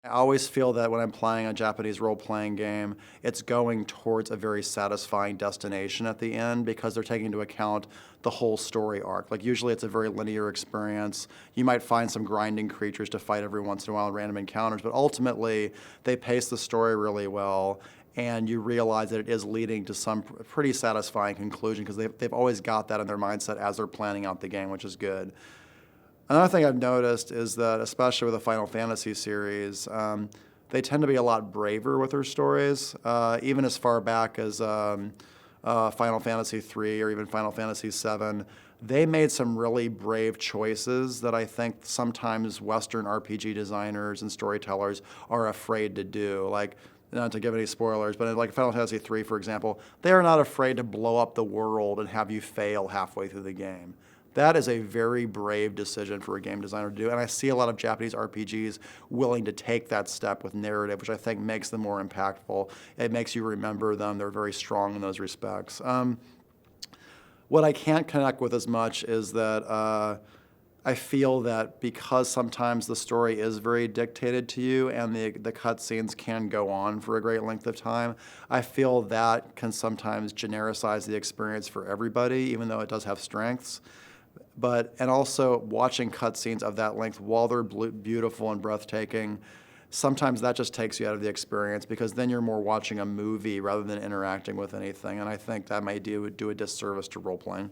I always feel that when I'm playing a Japanese role-playing game, it's going towards a very satisfying destination at the end because they're taking into account the whole story arc. Like usually it's a very linear experience. You might find some grinding creatures to fight every once in a while, random encounters, but ultimately they pace the story really well and you realize that it is leading to some pretty satisfying conclusion because they've always got that in their mindset as they're planning out the game, which is good. Another thing I've noticed is that, especially with the Final Fantasy series, they tend to be a lot braver with their stories, even as far back as Final Fantasy III or even Final Fantasy VII. They made some really brave choices that I think sometimes Western RPG designers and storytellers are afraid to do. Like, not to give any spoilers, but in like Final Fantasy III, for example, they are not afraid to blow up the world and have you fail halfway through the game. That is a very brave decision for a game designer to do, and I see a lot of Japanese RPGs willing to take that step with narrative, which I think makes them more impactful. It makes you remember them. They're very strong in those respects. What I can't connect with as much is that I feel that because sometimes the story is very dictated to you and the cutscenes can go on for a great length of time, I feel that can sometimes genericize the experience for everybody, even though it does have strengths. And also watching cutscenes of that length while they're beautiful and breathtaking, sometimes that just takes you out of the experience because then you're more watching a movie rather than interacting with anything. And I think that may do a disservice to role playing.